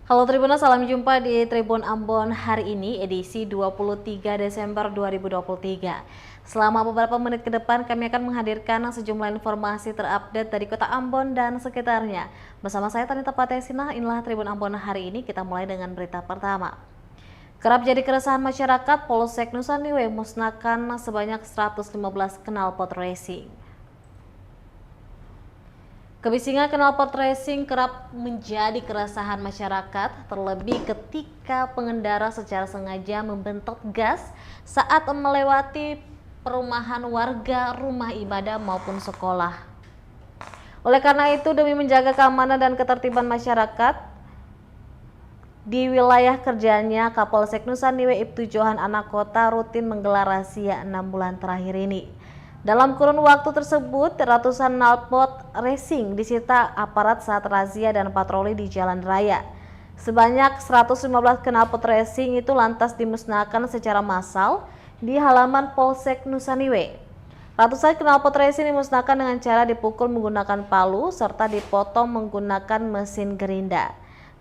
Halo Tribuners, salam jumpa di Tribun Ambon hari ini edisi 23 Desember 2023. Selama beberapa menit ke depan kami akan menghadirkan sejumlah informasi terupdate dari Kota Ambon dan sekitarnya. Bersama saya Tanita Patesina, inilah Tribun Ambon hari ini. Kita mulai dengan berita pertama. Kerap jadi keresahan masyarakat, Polsek Nusa Niue musnahkan sebanyak 115 knalpot racing. Kebisingan knalpot racing kerap menjadi keresahan masyarakat, terlebih ketika pengendara secara sengaja membentot gas saat melewati perumahan warga, rumah ibadah maupun sekolah. Oleh karena itu, demi menjaga keamanan dan ketertiban masyarakat di wilayah kerjanya, Kapolsek Nusa Niue Ibtu Johan Anak Kota rutin menggelar razia 6 bulan terakhir ini. Dalam kurun waktu tersebut, ratusan knalpot racing disita aparat saat razia dan patroli di jalan raya. Sebanyak 115 knalpot racing itu lantas dimusnahkan secara massal di halaman Polsek Nusa Niue. Ratusan knalpot racing dimusnahkan dengan cara dipukul menggunakan palu serta dipotong menggunakan mesin gerinda.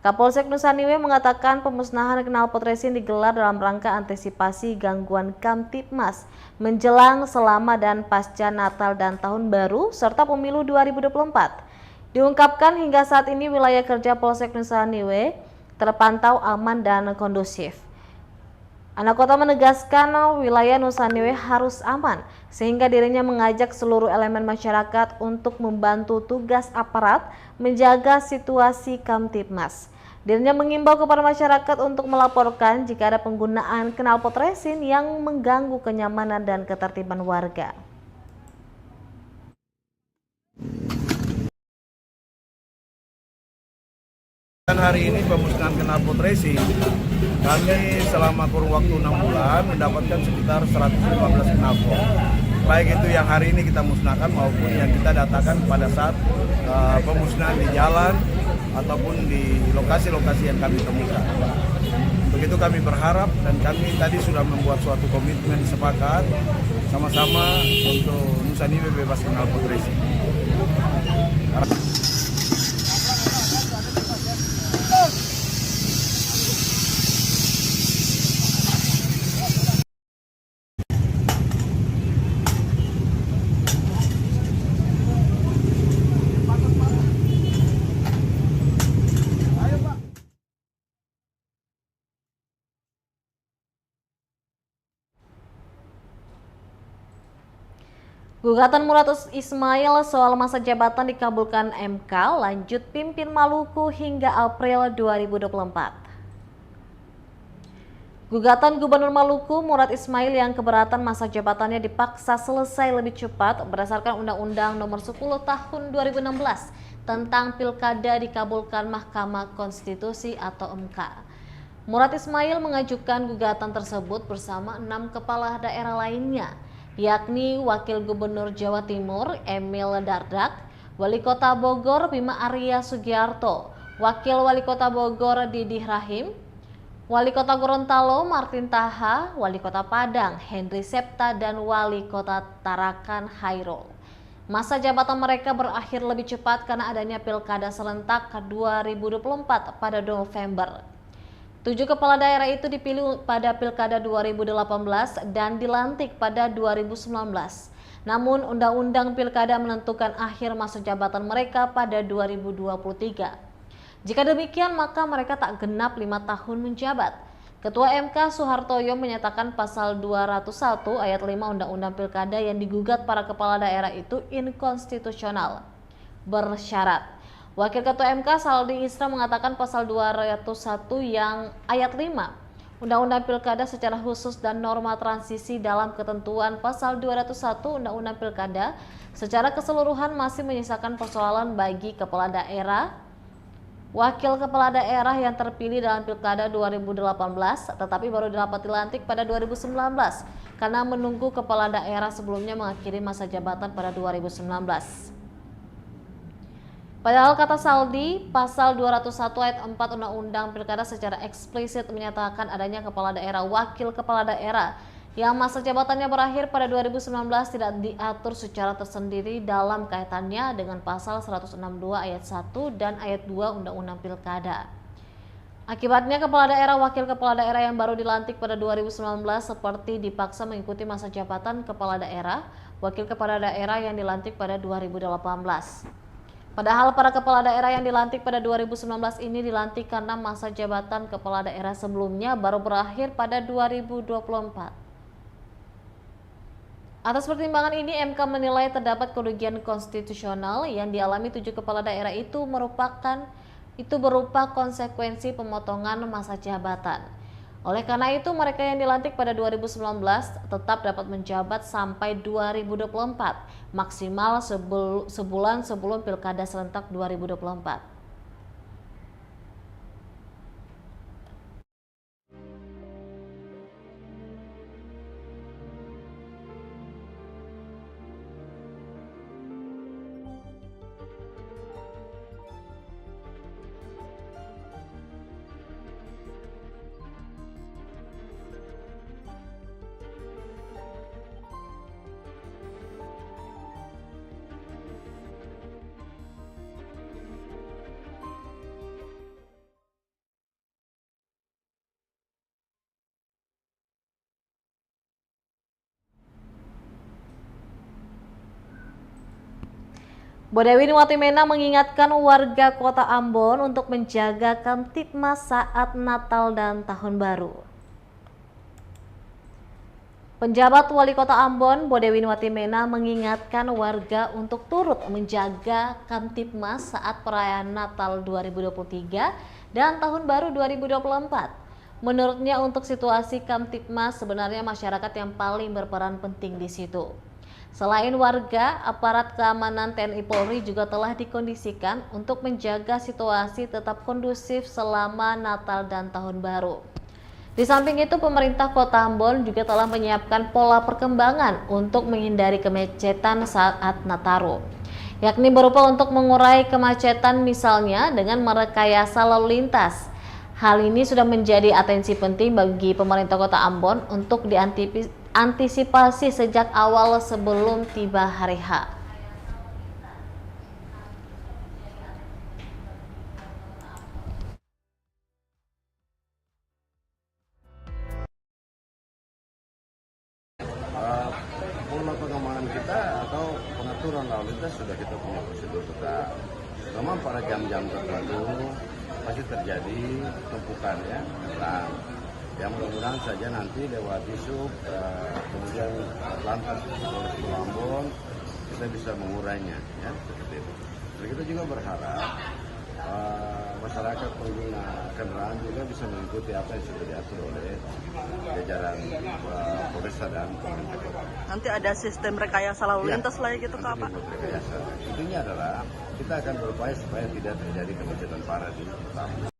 Kapolsek Nusa Niue mengatakan pemusnahan knalpot racing digelar dalam rangka antisipasi gangguan Kamtibmas menjelang, selama, dan pasca Natal dan Tahun Baru serta Pemilu 2024. Diungkapkan hingga saat ini wilayah kerja Polsek Nusa Niue terpantau aman dan kondusif. Anak Kota menegaskan wilayah Nusa Niue harus aman, sehingga dirinya mengajak seluruh elemen masyarakat untuk membantu tugas aparat menjaga situasi Kamtibmas. Dirinya mengimbau kepada masyarakat untuk melaporkan jika ada penggunaan knalpot racing yang mengganggu kenyamanan dan ketertiban warga. Hari ini pemusnahan knalpot racing, kami selama kurun waktu 6 bulan mendapatkan sekitar 115 knalpot. Baik itu yang hari ini kita musnahkan maupun yang kita datakan pada saat pemusnahan di jalan ataupun di lokasi-lokasi yang kami temukan. Begitu kami berharap dan kami tadi sudah membuat suatu komitmen sepakat sama-sama untuk Nusa Niue bebas knalpot racing. Gugatan Murad Ismail soal masa jabatan dikabulkan MK, lanjut pimpin Maluku hingga April 2024. Gugatan Gubernur Maluku Murad Ismail yang keberatan masa jabatannya dipaksa selesai lebih cepat berdasarkan Undang-Undang Nomor 10 Tahun 2016 tentang Pilkada dikabulkan Mahkamah Konstitusi atau MK. Murad Ismail mengajukan gugatan tersebut bersama 6 kepala daerah lainnya, yakni Wakil Gubernur Jawa Timur Emil Dardak, Wali Kota Bogor Bima Arya Sugiarto, Wakil Wali Kota Bogor Didih Rahim, Wali Kota Gorontalo Martin Taha, Wali Kota Padang Henry Septa, dan Wali Kota Tarakan Hairul. Masa jabatan mereka berakhir lebih cepat karena adanya Pilkada serentak 2024 pada November. 7 kepala daerah itu dipilih pada Pilkada 2018 dan dilantik pada 2019. Namun Undang-Undang Pilkada menentukan akhir masa jabatan mereka pada 2023. Jika demikian, maka mereka tak genap 5 tahun menjabat. Ketua MK Soehartoyo menyatakan pasal 201 ayat 5 Undang-Undang Pilkada yang digugat para kepala daerah itu inkonstitusional, bersyarat. Wakil Ketua MK Saldi Isra mengatakan pasal 201 yang ayat 5 Undang-Undang Pilkada secara khusus dan norma transisi dalam ketentuan pasal 201 Undang-Undang Pilkada secara keseluruhan masih menyisakan persoalan bagi kepala daerah, wakil kepala daerah yang terpilih dalam Pilkada 2018 tetapi baru dapat dilantik pada 2019 karena menunggu kepala daerah sebelumnya mengakhiri masa jabatan pada 2019. Padahal kata Saldi, pasal 201 ayat 4 Undang-Undang Pilkada secara eksplisit menyatakan adanya kepala daerah, wakil kepala daerah yang masa jabatannya berakhir pada 2019 tidak diatur secara tersendiri dalam kaitannya dengan pasal 162 ayat 1 dan ayat 2 Undang-Undang Pilkada. Akibatnya kepala daerah, wakil kepala daerah yang baru dilantik pada 2019 seperti dipaksa mengikuti masa jabatan kepala daerah, wakil kepala daerah yang dilantik pada 2018. Padahal para kepala daerah yang dilantik pada 2019 ini dilantik karena masa jabatan kepala daerah sebelumnya baru berakhir pada 2024. Atas pertimbangan ini, MK menilai terdapat kerugian konstitusional yang dialami 7 kepala daerah itu berupa konsekuensi pemotongan masa jabatan. Oleh karena itu, mereka yang dilantik pada 2019 tetap dapat menjabat sampai 2024, maksimal sebulan sebelum Pilkada serentak 2024. Bodewi Watimena mengingatkan warga Kota Ambon untuk menjaga Kamtibmas saat Natal dan Tahun Baru. Penjabat Wali Kota Ambon, Bodewi Watimena, mengingatkan warga untuk turut menjaga Kamtibmas saat perayaan Natal 2023 dan Tahun Baru 2024. Menurutnya, untuk situasi Kamtibmas sebenarnya masyarakat yang paling berperan penting di situ. Selain warga, aparat keamanan TNI Polri juga telah dikondisikan untuk menjaga situasi tetap kondusif selama Natal dan Tahun Baru. Di samping itu, pemerintah Kota Ambon juga telah menyiapkan pola perkembangan untuk menghindari kemacetan saat Nataru, yakni berupa untuk mengurai kemacetan misalnya dengan merekayasa lalu lintas. Hal ini sudah menjadi atensi penting bagi pemerintah Kota Ambon untuk diantisipasi sejak awal sebelum tiba hari H. Pola pengamanan kita atau pengaturan lalu lintas sudah kita punya prosedur tetap. Memang pada jam-jam tertentu pasti terjadi tumpukan ya, dan yang mudah-mudahan saja nanti lewat Disub kemudian lantas Polres Ambon kita bisa mengurainya ya, seperti itu. Dan kita juga berharap masyarakat pengguna kendaraan juga bisa mengikuti apa yang sudah diatur oleh jajaran Polres dan pemerintah kota. Nanti ada sistem rekayasa lalu lintas lah gitu Kak, Pak? Rekayasa. Intinya adalah kita akan berupaya supaya tidak terjadi kemacetan parah di kota.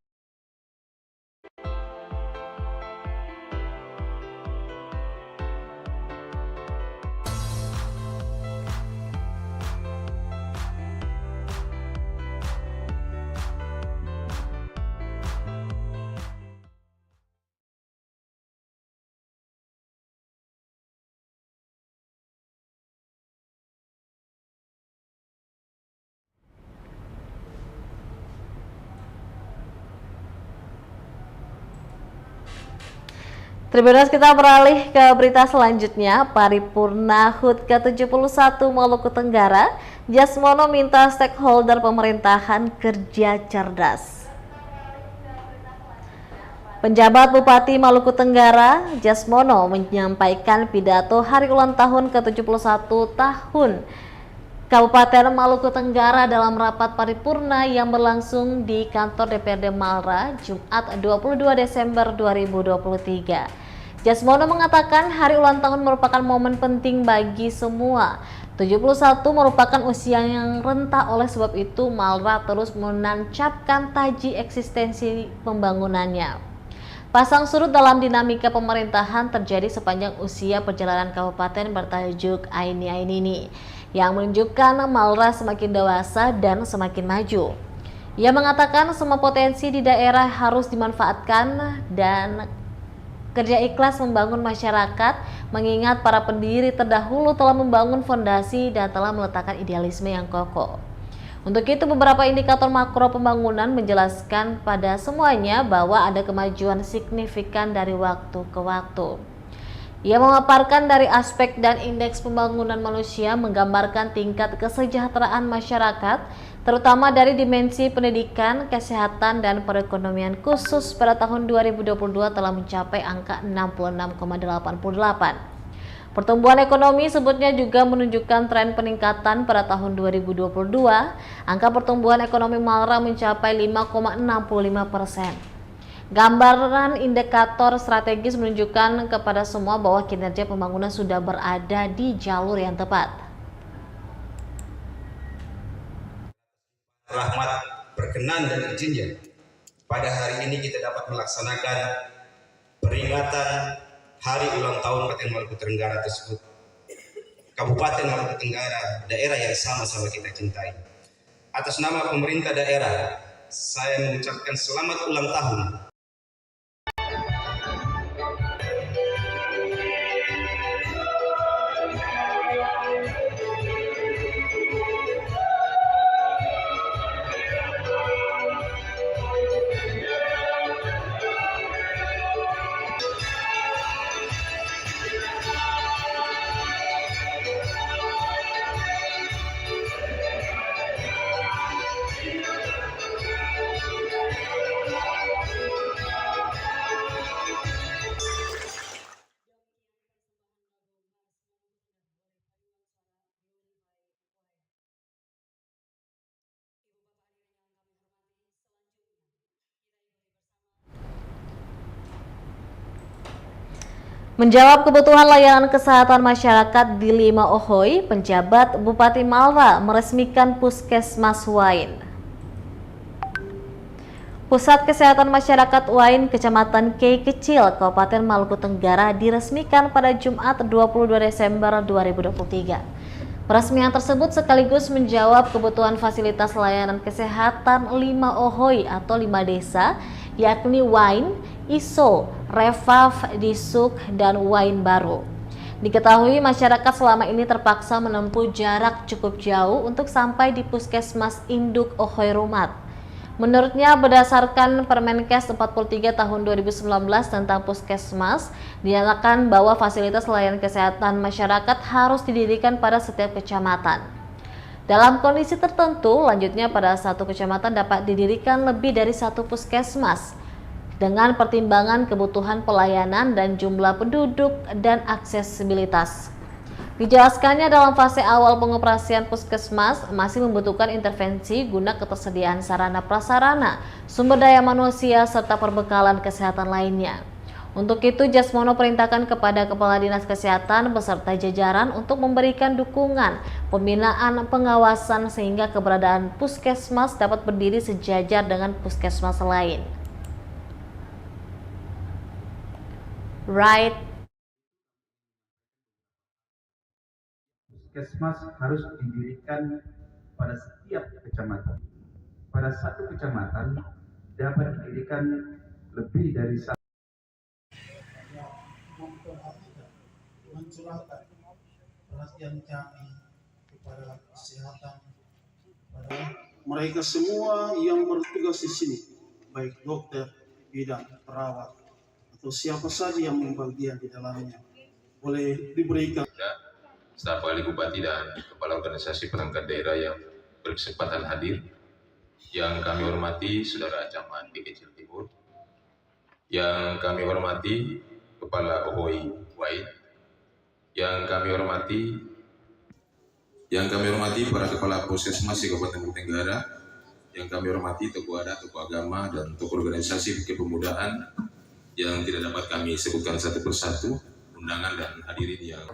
Tribuners, kita beralih ke berita selanjutnya. Paripurna HUT ke-71 Maluku Tenggara, Jasmono minta stakeholder pemerintahan kerja cerdas. Penjabat Bupati Maluku Tenggara, Jasmono, menyampaikan pidato hari ulang tahun ke-71 tahun Kabupaten Maluku Tenggara dalam rapat paripurna yang berlangsung di kantor DPRD Malra, Jumat 22 Desember 2023. Jasmono mengatakan hari ulang tahun merupakan momen penting bagi semua. 71 merupakan usia yang renta, oleh sebab itu Malra terus menancapkan taji eksistensi pembangunannya. Pasang surut dalam dinamika pemerintahan terjadi sepanjang usia perjalanan kabupaten bertajuk Aini Ainini, yang menunjukkan Malra semakin dewasa dan semakin maju. Ia mengatakan semua potensi di daerah harus dimanfaatkan dan kerja ikhlas membangun masyarakat, mengingat para pendiri terdahulu telah membangun fondasi dan telah meletakkan idealisme yang kokoh. Untuk itu, beberapa indikator makro pembangunan menjelaskan pada semuanya bahwa ada kemajuan signifikan dari waktu ke waktu. Ia memaparkan dari aspek dan indeks pembangunan manusia menggambarkan tingkat kesejahteraan masyarakat, terutama dari dimensi pendidikan, kesehatan, dan perekonomian khusus pada tahun 2022 telah mencapai angka 66,88. Pertumbuhan ekonomi sebutnya juga menunjukkan tren peningkatan pada tahun 2022. Angka pertumbuhan ekonomi Malra mencapai 5,65%. Gambaran indikator strategis menunjukkan kepada semua bahwa kinerja pembangunan sudah berada di jalur yang tepat. Rahmat berkenan dan izinnya, pada hari ini kita dapat melaksanakan peringatan Hari Ulang Tahun Kabupaten Maluku Tenggara tersebut. Kabupaten Maluku Tenggara, daerah yang sama-sama kita cintai. Atas nama pemerintah daerah, saya mengucapkan selamat ulang tahun. Menjawab kebutuhan layanan kesehatan masyarakat di 5 Ohoy, penjabat Bupati Malra meresmikan Puskesmas Wain. Pusat Kesehatan Masyarakat Wain, Kecamatan Kei Kecil, Kabupaten Maluku Tenggara diresmikan pada Jumat 22 Desember 2023. Peresmian tersebut sekaligus menjawab kebutuhan fasilitas layanan kesehatan 5 Ohoy atau 5 desa, yakni Wain, Iso, Revav, Disuk, dan Wain Baru. Diketahui masyarakat selama ini terpaksa menempuh jarak cukup jauh untuk sampai di Puskesmas Induk Ohoy Rumat. Menurutnya, berdasarkan Permenkes 43 tahun 2019 tentang Puskesmas, dinyatakan bahwa fasilitas layanan kesehatan masyarakat harus didirikan pada setiap kecamatan. Dalam kondisi tertentu, lanjutnya pada satu kecamatan dapat didirikan lebih dari satu puskesmas dengan pertimbangan kebutuhan pelayanan dan jumlah penduduk dan aksesibilitas. Dijelaskannya dalam fase awal pengoperasian puskesmas masih membutuhkan intervensi guna ketersediaan sarana prasarana, sumber daya manusia, serta perbekalan kesehatan lainnya. Untuk itu, Jasmono perintahkan kepada Kepala Dinas Kesehatan beserta jajaran untuk memberikan dukungan, pembinaan, pengawasan sehingga keberadaan puskesmas dapat berdiri sejajar dengan puskesmas lain. Right. Puskesmas harus didirikan pada setiap kecamatan. Pada satu kecamatan dapat didirikan lebih dari satu. Mencurahkan perhatian kami kepada kesehatan pada mereka semua yang bertugas di sini, baik dokter, bidan, perawat, atau siapa saja yang membagian di dalamnya, boleh diberikan. Staf ahli bupati dan kepala organisasi perangkat daerah yang berkesempatan hadir, yang kami hormati Saudara Camat di Kecil Timur, yang kami hormati Kepala Ohoy Wain, yang kami hormati para kepala puskesmas di Kabupaten Maluku Tenggara, yang kami hormati tokoh adat, tokoh agama, dan tokoh organisasi kepemudaan yang tidak dapat kami sebutkan satu persatu, undangan dan hadirin yang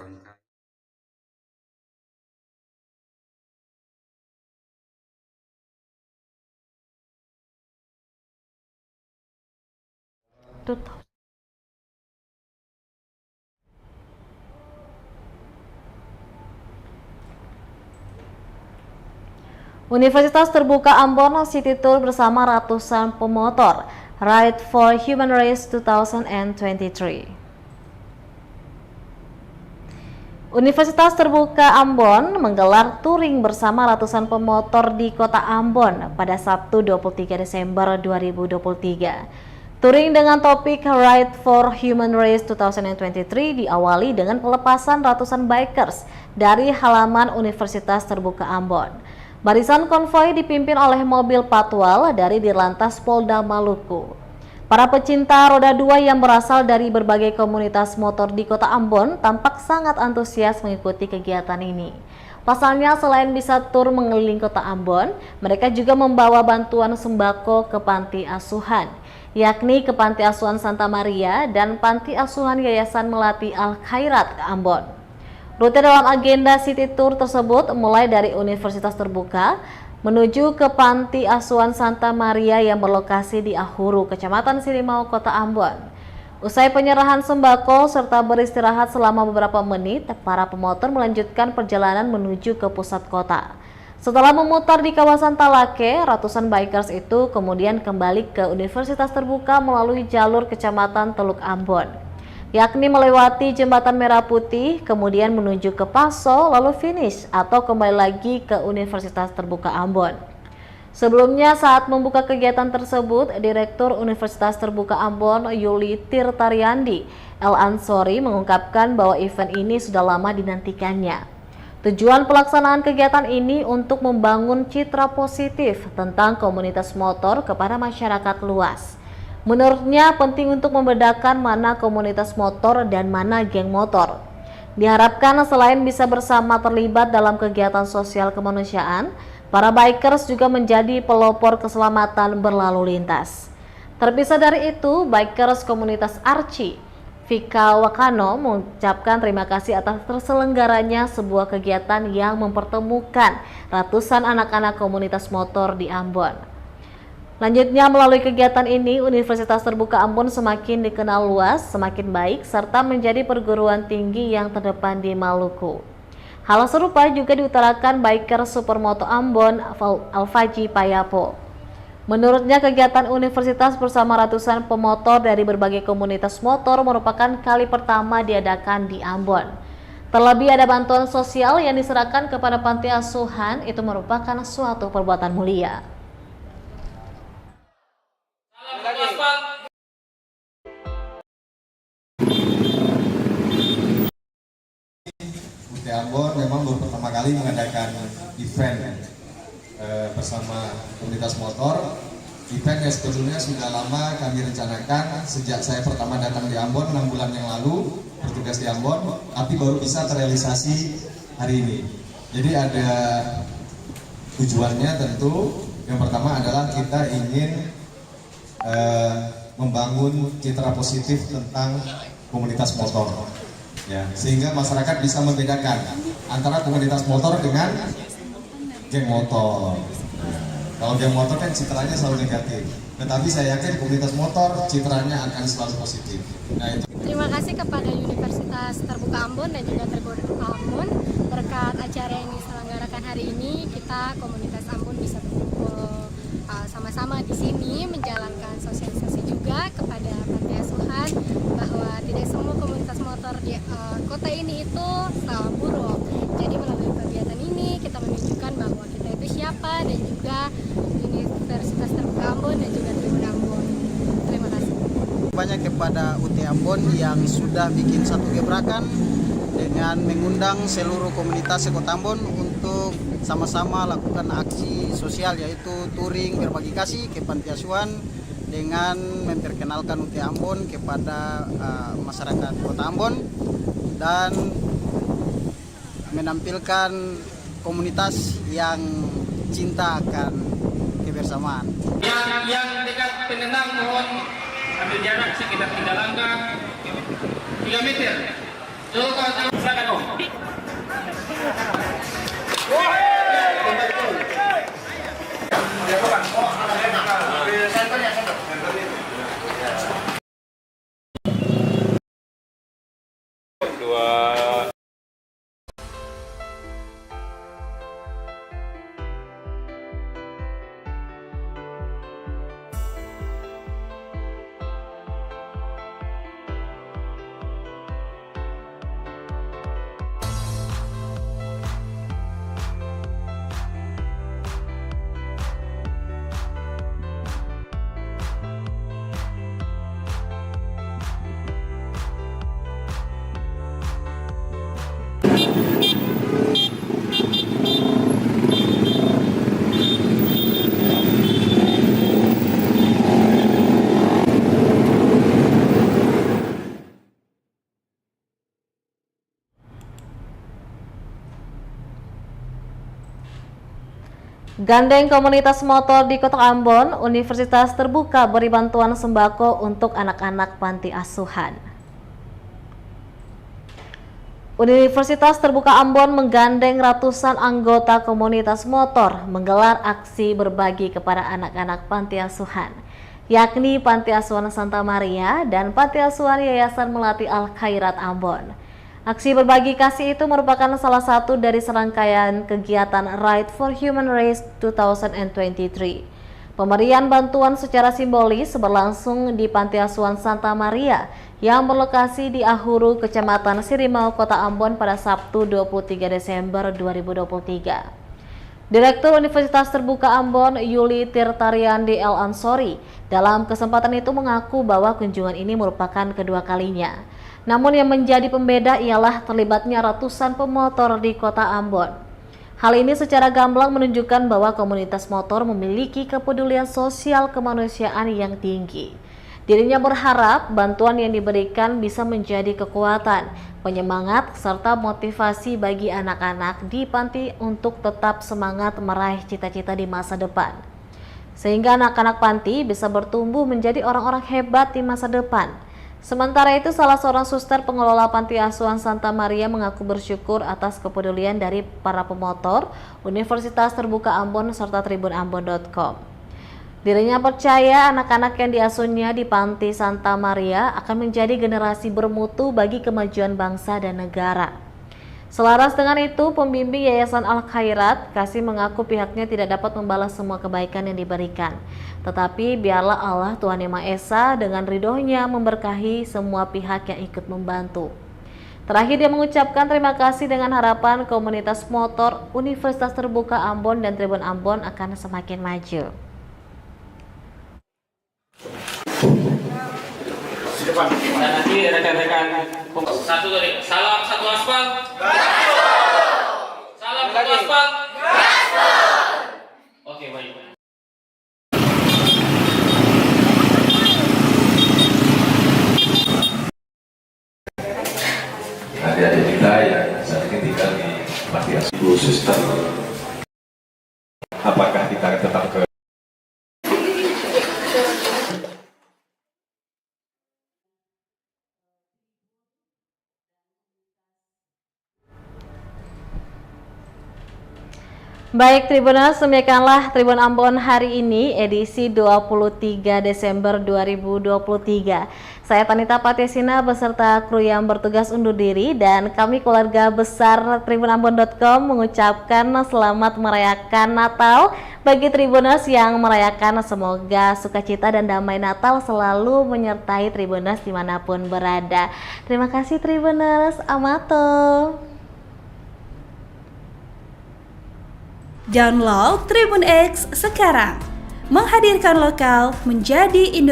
Universitas Terbuka Ambon City Tour bersama ratusan pemotor Ride for Human Race 2023. Universitas Terbuka Ambon menggelar touring bersama ratusan pemotor di Kota Ambon pada Sabtu 23 Desember 2023. Touring dengan topik Ride for Human Race 2023 diawali dengan pelepasan ratusan bikers dari halaman Universitas Terbuka Ambon. Barisan konvoi dipimpin oleh mobil patwal dari Dirlantas Polda Maluku. Para pecinta roda 2 yang berasal dari berbagai komunitas motor di Kota Ambon tampak sangat antusias mengikuti kegiatan ini. Pasalnya selain bisa tur mengeliling Kota Ambon, mereka juga membawa bantuan sembako ke panti asuhan, yakni ke Panti Asuhan Santa Maria dan Panti Asuhan Yayasan Melati Al-Khairat Ambon. Rute dalam agenda City Tour tersebut mulai dari Universitas Terbuka menuju ke Panti Asuhan Santa Maria yang berlokasi di Ahuru, Kecamatan Sirimau, Kota Ambon. Usai penyerahan sembako serta beristirahat selama beberapa menit, para pemotor melanjutkan perjalanan menuju ke pusat kota. Setelah memutar di kawasan Talake, ratusan bikers itu kemudian kembali ke Universitas Terbuka melalui jalur Kecamatan Teluk Ambon, yakni melewati Jembatan Merah Putih, kemudian menuju ke Paso, lalu finish atau kembali lagi ke Universitas Terbuka Ambon. Sebelumnya saat membuka kegiatan tersebut, Direktur Universitas Terbuka Ambon Yuli Tirtaryandi El Ansori mengungkapkan bahwa event ini sudah lama dinantikannya. Tujuan pelaksanaan kegiatan ini untuk membangun citra positif tentang komunitas motor kepada masyarakat luas. Menurutnya penting untuk membedakan mana komunitas motor dan mana geng motor. Diharapkan selain bisa bersama terlibat dalam kegiatan sosial kemanusiaan, para bikers juga menjadi pelopor keselamatan berlalu lintas. Terpisah dari itu, bikers komunitas Arci, Vika Wakano mengucapkan terima kasih atas terselenggaranya sebuah kegiatan yang mempertemukan ratusan anak-anak komunitas motor di Ambon. Lanjutnya, melalui kegiatan ini, Universitas Terbuka Ambon semakin dikenal luas, semakin baik, serta menjadi perguruan tinggi yang terdepan di Maluku. Hal serupa juga diutarakan biker Supermoto Ambon, Alfaji Payapo. Menurutnya, kegiatan universitas bersama ratusan pemotor dari berbagai komunitas motor merupakan kali pertama diadakan di Ambon. Terlebih ada bantuan sosial yang diserahkan kepada panti asuhan, itu merupakan suatu perbuatan mulia. UT Ambon memang baru pertama kali mengadakan event bersama komunitas motor. Event yang sebetulnya sudah lama kami rencanakan sejak saya pertama datang di Ambon 6 bulan yang lalu bertugas di Ambon, tapi baru bisa terrealisasi hari ini. Jadi ada tujuannya tentu. Yang pertama adalah kita ingin membangun citra positif tentang komunitas motor, ya, sehingga masyarakat bisa membedakan antara komunitas motor dengan geng motor. Kalau geng motor kan citranya selalu negatif, tetapi saya yakin komunitas motor citranya akan selalu positif. Nah, itu. Terima kasih kepada Universitas Terbuka Ambon dan juga Terbuka Ambon berkat acara yang diselenggarakan hari ini, kita komunitas Ambon bisa berkumpul sama-sama di sini menjalankan sosialisasi juga kepada panti asuhan bahwa tidak semua komunitas motor di kota ini itu buruk. Jadi melalui kegiatan ini kita menunjukkan bahwa kita itu siapa dan juga Universitas Terbuka Ambon dan juga Tribun Ambon. Terima kasih. Banyak kepada UT Ambon yang sudah bikin satu gebrakan dengan mengundang seluruh komunitas Kota Ambon untuk sama-sama lakukan aksi sosial, yaitu touring berbagi kasih ke panti asuhan dengan memperkenalkan UT Ambon kepada masyarakat Kota Ambon dan menampilkan komunitas yang cinta akan kebersamaan. Yang dekat penendang mohon ambil jarak sekitar 3 langkah, 3 meter. Silakan Om. Gandeng komunitas motor di Kota Ambon, Universitas Terbuka beri bantuan sembako untuk anak-anak panti asuhan. Universitas Terbuka Ambon menggandeng ratusan anggota komunitas motor menggelar aksi berbagi kepada anak-anak panti asuhan, yakni Panti Asuhan Santa Maria dan Panti Asuhan Yayasan Melati Al-Khairat Ambon. Aksi berbagi kasih itu merupakan salah satu dari serangkaian kegiatan Right for Human Race 2023. Pemberian bantuan secara simbolis berlangsung di Panti Asuhan Santa Maria yang berlokasi di Ahuru, Kecamatan Sirimau, Kota Ambon pada Sabtu 23 Desember 2023. Direktur Universitas Terbuka Ambon, Yuli Tirtariandi El Ansori, dalam kesempatan itu mengaku bahwa kunjungan ini merupakan kedua kalinya. Namun yang menjadi pembeda ialah terlibatnya ratusan pemotor di Kota Ambon. Hal ini secara gamblang menunjukkan bahwa komunitas motor memiliki kepedulian sosial kemanusiaan yang tinggi. Dirinya berharap bantuan yang diberikan bisa menjadi kekuatan, penyemangat, serta motivasi bagi anak-anak di panti untuk tetap semangat meraih cita-cita di masa depan. Sehingga anak-anak panti bisa bertumbuh menjadi orang-orang hebat di masa depan. Sementara itu, salah seorang suster pengelola Panti Asuhan Santa Maria mengaku bersyukur atas kepedulian dari para pemotor, Universitas Terbuka Ambon, serta tribunambon.com. Dirinya percaya anak-anak yang diasuhnya di Panti Santa Maria akan menjadi generasi bermutu bagi kemajuan bangsa dan negara. Selaras dengan itu, pembimbing Yayasan Al-Khairat Kasih mengaku pihaknya tidak dapat membalas semua kebaikan yang diberikan. Tetapi biarlah Allah Tuhan Yang Maha Esa dengan ridhonya memberkahi semua pihak yang ikut membantu. Terakhir dia mengucapkan terima kasih dengan harapan komunitas motor Universitas Terbuka Ambon dan Tribun Ambon akan semakin maju. Dan nanti rekan-rekan satu dari salam satu aspal. Salam satu aspal. Oke, baik. Adik-adik kita yang saat ini tinggal di Panti Asuhan Suster, apakah kita tetap ke Baik Tribuners, demikianlah Tribun Ambon hari ini edisi 23 Desember 2023. Saya Tanita Patiasina beserta kru yang bertugas undur diri dan kami keluarga besar tribunambon.com mengucapkan selamat merayakan Natal bagi Tribuners yang merayakan. Semoga sukacita dan damai Natal selalu menyertai Tribuners dimanapun berada. Terima kasih Tribuners, amato. Download Tribun X sekarang, menghadirkan lokal menjadi Indonesia.